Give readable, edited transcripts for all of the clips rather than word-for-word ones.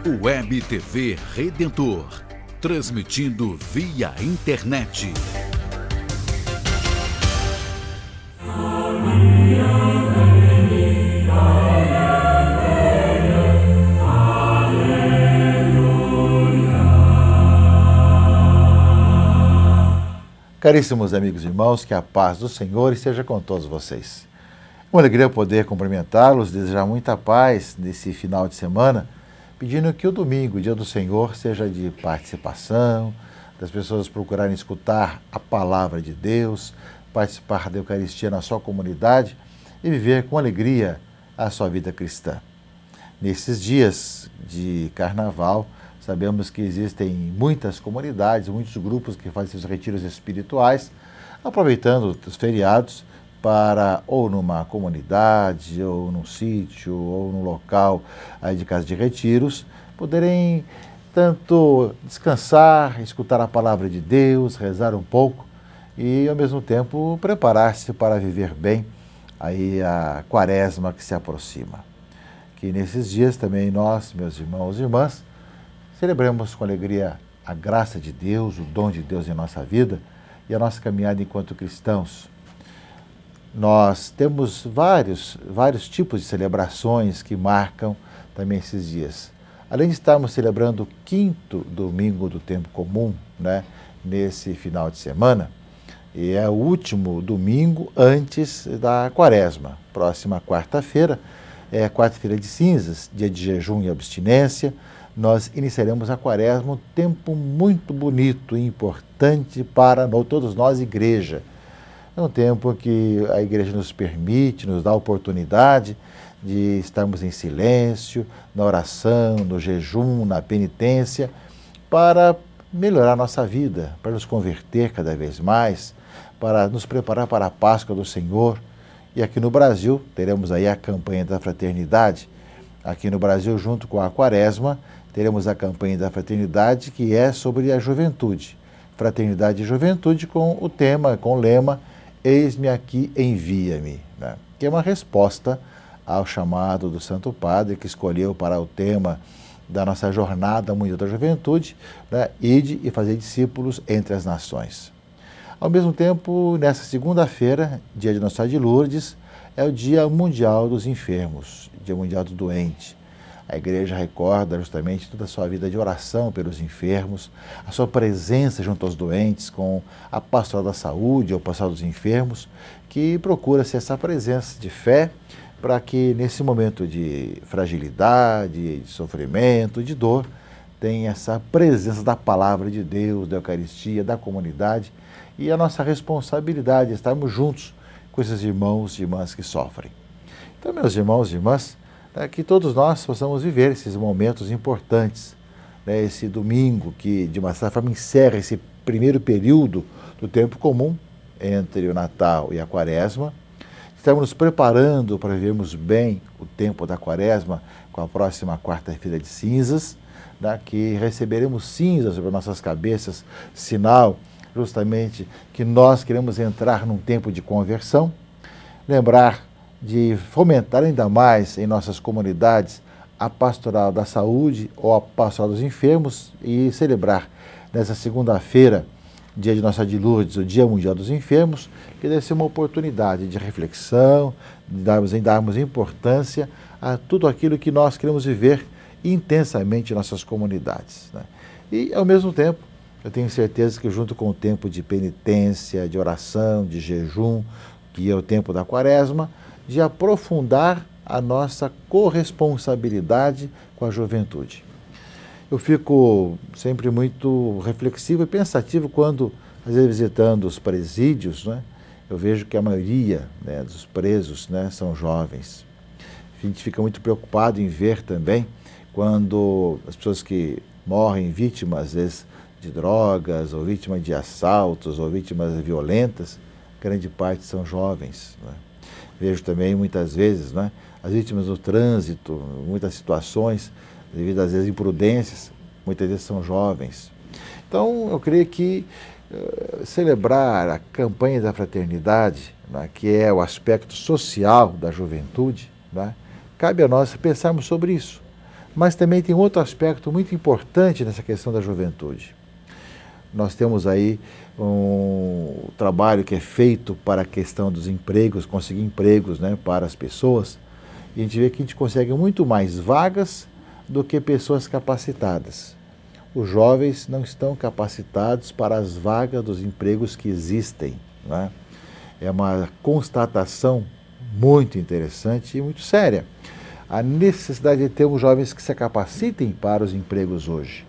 Web TV Redentor, transmitindo via internet. Caríssimos amigos e irmãos, que a paz do Senhor esteja com todos vocês. Uma alegria poder cumprimentá-los, desejar muita paz nesse final de semana, pedindo que o domingo, dia do Senhor, seja de participação, das pessoas procurarem escutar a palavra de Deus, participar da Eucaristia na sua comunidade e viver com alegria a sua vida cristã. Nesses dias de carnaval, sabemos que existem muitas comunidades, muitos grupos que fazem seus retiros espirituais, aproveitando os feriados para, ou numa comunidade, ou num sítio, ou num local aí de casa de retiros, poderem tanto descansar, escutar a palavra de Deus, rezar um pouco e, ao mesmo tempo, preparar-se para viver bem aí a quaresma que se aproxima. Que nesses dias também nós, meus irmãos e irmãs, celebremos com alegria a graça de Deus, o dom de Deus em nossa vida e a nossa caminhada enquanto cristãos. Nós temos vários tipos de celebrações que marcam também esses dias. Além de estarmos celebrando o 5º domingo do tempo comum, nesse final de semana, e é o último domingo antes da quaresma. Próxima quarta-feira é a quarta-feira de cinzas, dia de jejum e abstinência. Nós iniciaremos a quaresma, um tempo muito bonito e importante para todos nós, igreja. É um tempo que a igreja nos permite, nos dá a oportunidade de estarmos em silêncio, na oração, no jejum, na penitência, para melhorar a nossa vida, para nos converter cada vez mais, para nos preparar para a Páscoa do Senhor. E aqui no Brasil, teremos aí a campanha da fraternidade. Aqui no Brasil, junto com a quaresma, teremos a campanha da fraternidade, que é sobre a juventude. Fraternidade e juventude com o tema, com o lema, Eis-me aqui, envia-me, que é uma resposta ao chamado do Santo Padre, que escolheu para o tema da nossa jornada mundial da juventude, ide e fazer discípulos entre as nações. Ao mesmo tempo, nessa segunda-feira, dia de Nossa Senhora de Lourdes, é o Dia Mundial dos Enfermos, Dia Mundial do Doente. A igreja recorda justamente toda a sua vida de oração pelos enfermos, a sua presença junto aos doentes com a pastoral da saúde ou pastoral dos enfermos, que procura ser essa presença de fé para que nesse momento de fragilidade, de sofrimento, de dor, tenha essa presença da palavra de Deus, da Eucaristia, da comunidade e a nossa responsabilidade de estarmos juntos com esses irmãos e irmãs que sofrem. Então, meus irmãos e irmãs, que todos nós possamos viver esses momentos importantes, esse domingo que, de uma certa forma, encerra esse primeiro período do tempo comum entre o Natal e a Quaresma. Estamos nos preparando para vivermos bem o tempo da Quaresma com a próxima quarta-feira de cinzas, que receberemos cinzas sobre nossas cabeças, sinal justamente que nós queremos entrar num tempo de conversão. Lembrar de fomentar ainda mais em nossas comunidades a pastoral da saúde ou a pastoral dos enfermos e celebrar nessa segunda-feira, dia de Nossa Senhora de Lourdes, o Dia Mundial dos Enfermos, que deve ser uma oportunidade de reflexão, de darmos importância a tudo aquilo que nós queremos viver intensamente em nossas comunidades. E, ao mesmo tempo, eu tenho certeza que junto com o tempo de penitência, de oração, de jejum, que é o tempo da quaresma, de aprofundar a nossa corresponsabilidade com a juventude. Eu fico sempre muito reflexivo e pensativo quando, às vezes, visitando os presídios, eu vejo que a maioria dos presos são jovens. A gente fica muito preocupado em ver também quando as pessoas que morrem vítimas, às vezes, de drogas, ou vítimas de assaltos, ou vítimas violentas, grande parte são jovens. Vejo também, muitas vezes, as vítimas do trânsito, muitas situações, devido às vezes imprudências, muitas vezes são jovens. Então, eu creio que celebrar a campanha da fraternidade, que é o aspecto social da juventude, cabe a nós pensarmos sobre isso. Mas também tem outro aspecto muito importante nessa questão da juventude. Nós temos aí um trabalho que é feito para a questão dos empregos, conseguir empregos, né, para as pessoas, e a gente vê que a gente consegue muito mais vagas do que pessoas capacitadas. Os jovens não estão capacitados para as vagas dos empregos que existem, né? É uma constatação muito interessante e muito séria. A necessidade de termos jovens que se capacitem para os empregos hoje.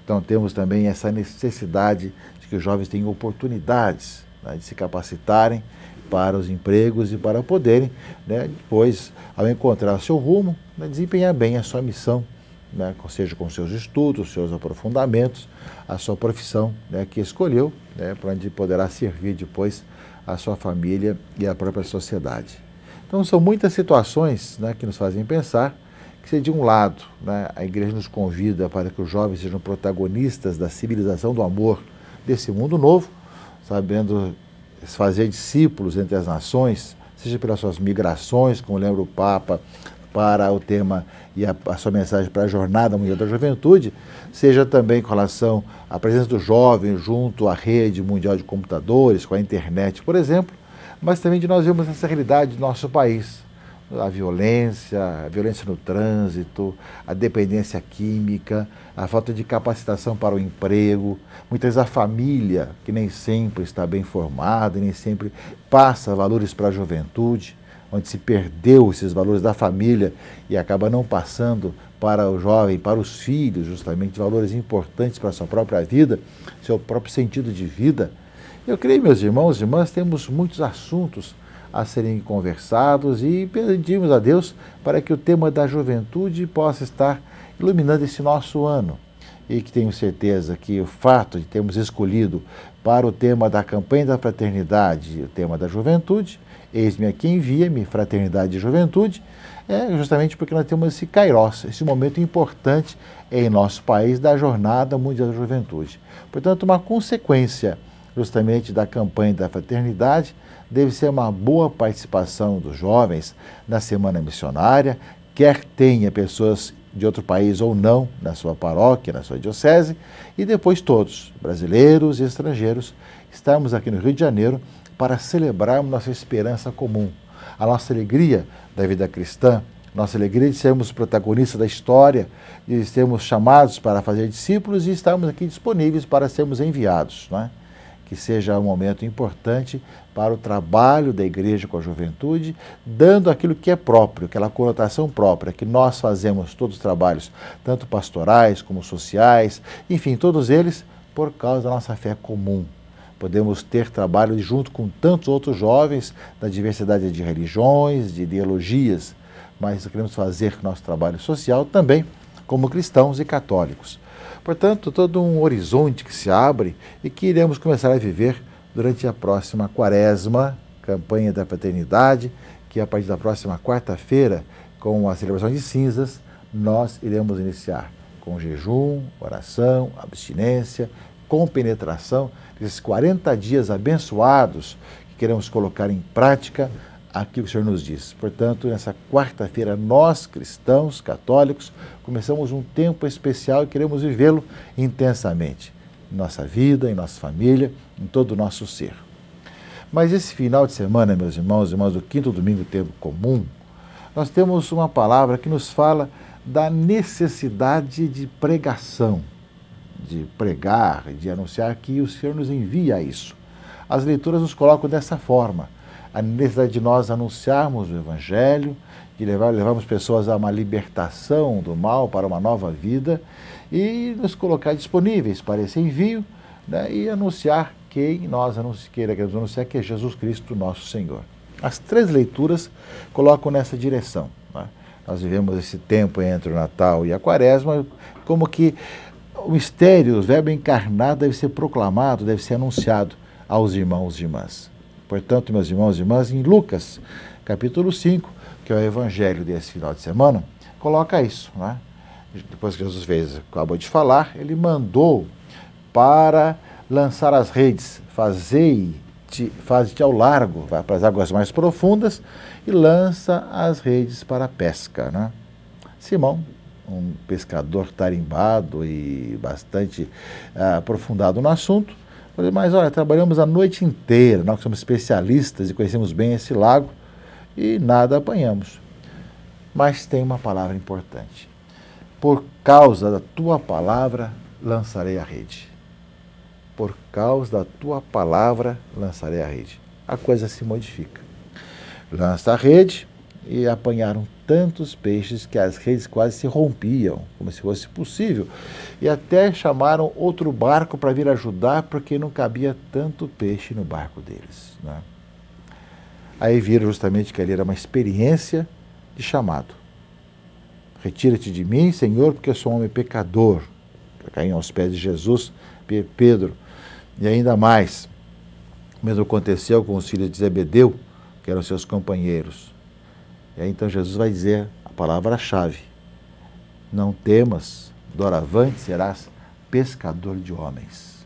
Então temos também essa necessidade de que os jovens tenham oportunidades, né, de se capacitarem para os empregos e para poderem, né, depois, ao encontrar o seu rumo, né, desempenhar bem a sua missão, né, seja com seus estudos, seus aprofundamentos, a sua profissão, né, que escolheu, né, para onde poderá servir depois a sua família e a própria sociedade. Então são muitas situações, né, que nos fazem pensar que, se de um lado, né, a igreja nos convida para que os jovens sejam protagonistas da civilização do amor desse mundo novo, sabendo fazer discípulos entre as nações, seja pelas suas migrações, como lembra o Papa, para o tema e a sua mensagem para a Jornada Mundial da Juventude, seja também com relação à presença do jovem junto à rede mundial de computadores, com a internet, por exemplo, mas também de nós vemos essa realidade do nosso país, a violência no trânsito, a dependência química, a falta de capacitação para o emprego, muitas vezes a família, que nem sempre está bem formada, nem sempre passa valores para a juventude, onde se perdeu esses valores da família e acaba não passando para o jovem, para os filhos, justamente, valores importantes para a sua própria vida, seu próprio sentido de vida. Eu creio, meus irmãos e irmãs, temos muitos assuntos a serem conversados e pedimos a Deus para que o tema da juventude possa estar iluminando esse nosso ano. E que tenho certeza que o fato de termos escolhido para o tema da campanha da fraternidade, o tema da juventude, eis-me aqui, envia-me, fraternidade e juventude, é justamente porque nós temos esse kairos, esse momento importante em nosso país da Jornada Mundial da Juventude. Portanto, uma consequência justamente da campanha da fraternidade deve ser uma boa participação dos jovens na semana missionária, quer tenha pessoas de outro país ou não na sua paróquia, na sua diocese, e depois todos, brasileiros e estrangeiros, estarmos aqui no Rio de Janeiro para celebrarmos nossa esperança comum, a nossa alegria da vida cristã, nossa alegria de sermos protagonistas da história, de sermos chamados para fazer discípulos e estarmos aqui disponíveis para sermos enviados, não é? Que seja um momento importante para o trabalho da igreja com a juventude, dando aquilo que é próprio, aquela conotação própria, que nós fazemos todos os trabalhos, tanto pastorais como sociais, enfim, todos eles por causa da nossa fé comum. Podemos ter trabalho junto com tantos outros jovens da diversidade de religiões, de ideologias, mas queremos fazer nosso trabalho social também como cristãos e católicos. Portanto, todo um horizonte que se abre e que iremos começar a viver durante a próxima quaresma, campanha da fraternidade, que a partir da próxima quarta-feira, com a celebração de cinzas, nós iremos iniciar com jejum, oração, abstinência, compenetração, esses 40 dias abençoados que queremos colocar em prática aquilo que o Senhor nos diz. Portanto, nessa quarta-feira, nós, cristãos, católicos, começamos um tempo especial e queremos vivê-lo intensamente, em nossa vida, em nossa família, em todo o nosso ser. Mas esse final de semana, meus irmãos e irmãs, do quinto domingo do tempo comum, nós temos uma palavra que nos fala da necessidade de pregação, de pregar, de anunciar que o Senhor nos envia a isso. As leituras nos colocam dessa forma, a necessidade de nós anunciarmos o Evangelho, de levarmos pessoas a uma libertação do mal para uma nova vida e nos colocar disponíveis para esse envio, né, e anunciar quem nós queremos anunciar, que é Jesus Cristo, nosso Senhor. As três leituras colocam nessa direção, né? Nós vivemos esse tempo entre o Natal e a Quaresma, como que o mistério, o verbo encarnado deve ser proclamado, deve ser anunciado aos irmãos e irmãs. Portanto, meus irmãos e irmãs, em Lucas, capítulo 5, que é o evangelho desse final de semana, coloca isso, né? Depois que Jesus acabou de falar, ele mandou para lançar as redes, faze-te ao largo, vai para as águas mais profundas e lança as redes para a pesca, né? Simão um pescador tarimbado e bastante aprofundado no assunto. Falei, mas olha, trabalhamos a noite inteira, nós que somos especialistas e conhecemos bem esse lago, e nada apanhamos. Mas tem uma palavra importante. Por causa da tua palavra, lançarei a rede. Por causa da tua palavra, lançarei a rede. A coisa se modifica. Lança a rede e apanharam tantos peixes que as redes quase se rompiam, como se fosse possível. E até chamaram outro barco para vir ajudar, porque não cabia tanto peixe no barco deles, né? Aí viram justamente que ali era uma experiência de chamado. Retira-te de mim, Senhor, porque eu sou um homem pecador. Caíam aos pés de Jesus, Pedro. E ainda mais, o mesmo aconteceu com os filhos de Zebedeu, que eram seus companheiros. E aí então Jesus vai dizer a palavra-chave: não temas, doravante serás pescador de homens.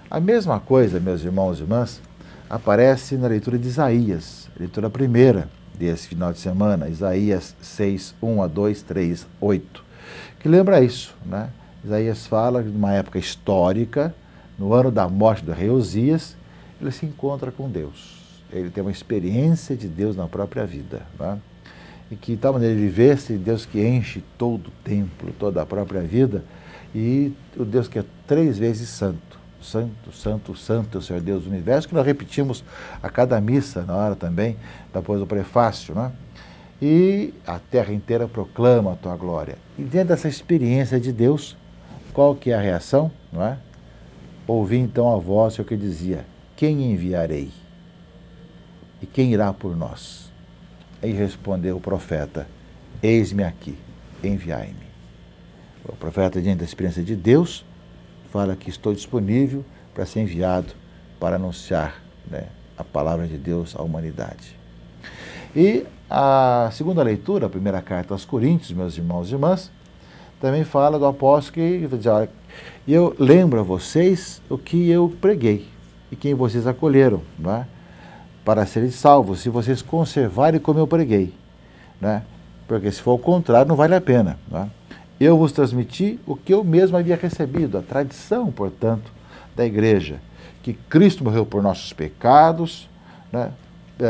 A mesma coisa, meus irmãos e irmãs, aparece na leitura de Isaías, leitura primeira desse final de semana, Isaías 6, 1 a 2, 3, 8, que lembra isso, né? Isaías fala de uma época histórica, no ano da morte do rei Uzias, ele se encontra com Deus. Ele tem uma experiência de Deus na própria vida, né? E que tal maneira ele vê esse Deus que enche todo o templo, toda a própria vida, e o Deus que é 3 vezes santo. Santo, santo, santo é o Senhor Deus do universo, que nós repetimos a cada missa, na hora também, depois do prefácio, né? E a terra inteira proclama a tua glória. E dentro dessa experiência de Deus, qual que é a reação, não é? Ouvi então a voz que dizia: quem enviarei? E quem irá por nós? Aí respondeu o profeta: eis-me aqui, enviai-me. O profeta, diante da experiência de Deus, fala que estou disponível para ser enviado para anunciar, né, a palavra de Deus à humanidade. E a segunda leitura, a primeira carta aos Coríntios, meus irmãos e irmãs, também fala do apóstolo que diz: olha, eu lembro a vocês o que eu preguei e quem vocês acolheram, não é? Para serem salvos, se vocês conservarem como eu preguei, né? Porque se for o contrário, não vale a pena, né? Eu vos transmiti o que eu mesmo havia recebido, a tradição, portanto, da igreja, que Cristo morreu por nossos pecados, né?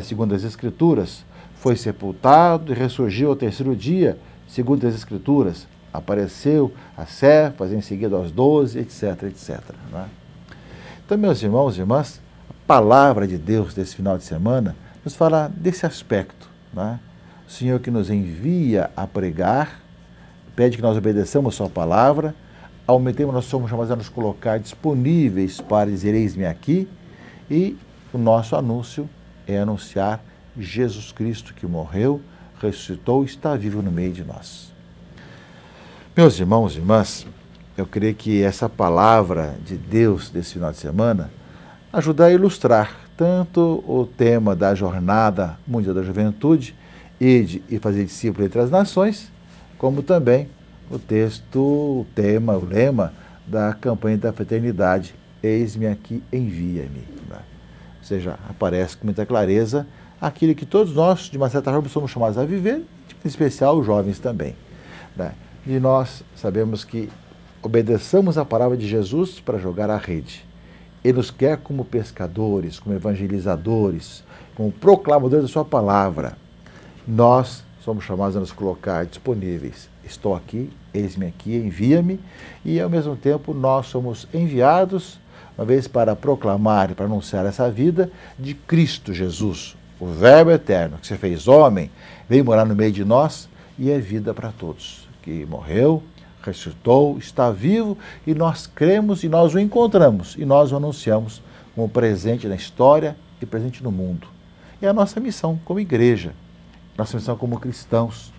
Segundo as Escrituras, foi sepultado e ressurgiu ao 3º dia, segundo as Escrituras, apareceu a Cefas, em seguida aos 12, etc, etc, né? Então, meus irmãos e irmãs, a palavra de Deus desse final de semana nos fala desse aspecto, né? O Senhor que nos envia a pregar, pede que nós obedeçamos sua palavra, ao mesmo tempo nós somos chamados a nos colocar disponíveis para dizer: eis-me aqui, e o nosso anúncio é anunciar Jesus Cristo que morreu, ressuscitou e está vivo no meio de nós. Meus irmãos e irmãs, eu creio que essa palavra de Deus desse final de semana ajuda a ilustrar tanto o tema da Jornada Mundial da Juventude, ide e fazer discípulos entre as nações, como também o texto, o tema, o lema da campanha da fraternidade: eis-me aqui, envia-me. Ou seja, aparece com muita clareza aquilo que todos nós, de uma certa forma, somos chamados a viver, em especial os jovens também, né? E nós sabemos que obedeçamos a palavra de Jesus para jogar a rede. Ele nos quer como pescadores, como evangelizadores, como proclamadores da sua palavra. Nós somos chamados a nos colocar disponíveis. Estou aqui, eis-me aqui, envia-me. E, ao mesmo tempo, nós somos enviados, uma vez para proclamar e para anunciar essa vida de Cristo Jesus, o Verbo eterno, que se fez homem, veio morar no meio de nós e é vida para todos. Que morreu, ressuscitou, está vivo, e nós cremos e nós o encontramos e nós o anunciamos como presente na história e presente no mundo. É a nossa missão como igreja, nossa missão como cristãos,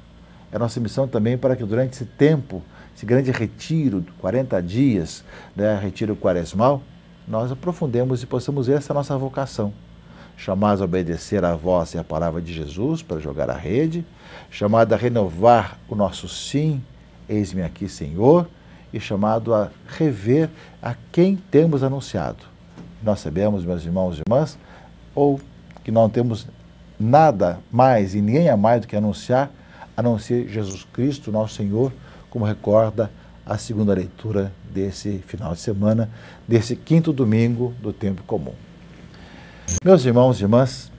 é a nossa missão também para que durante esse tempo, esse grande retiro de 40 dias, né, retiro quaresmal, nós aprofundemos e possamos ver essa nossa vocação, chamados a obedecer à voz e à palavra de Jesus para jogar a rede, chamado a renovar o nosso sim, eis-me aqui, Senhor, e chamado a rever a quem temos anunciado. Nós sabemos, meus irmãos e irmãs, ou que não temos nada mais e ninguém a mais do que anunciar a não ser Jesus Cristo, nosso Senhor, como recorda a segunda leitura desse final de semana, desse quinto domingo do tempo comum. Meus irmãos e irmãs,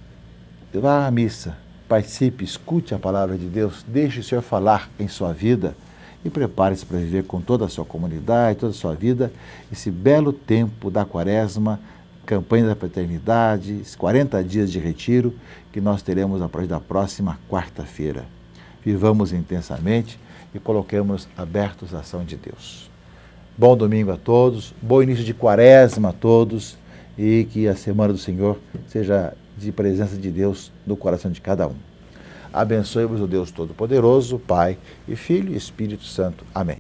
vá à missa, participe, escute a palavra de Deus, deixe o Senhor falar em sua vida e prepare-se para viver com toda a sua comunidade, toda a sua vida, esse belo tempo da Quaresma, campanha da fraternidade, esses 40 dias de retiro que nós teremos a partir da próxima quarta-feira. Vivamos intensamente e coloquemos abertos à ação de Deus. Bom domingo a todos, bom início de Quaresma a todos e que a Semana do Senhor seja de presença de Deus no coração de cada um. Abençoe-vos o Deus Todo-Poderoso, Pai e Filho e Espírito Santo. Amém.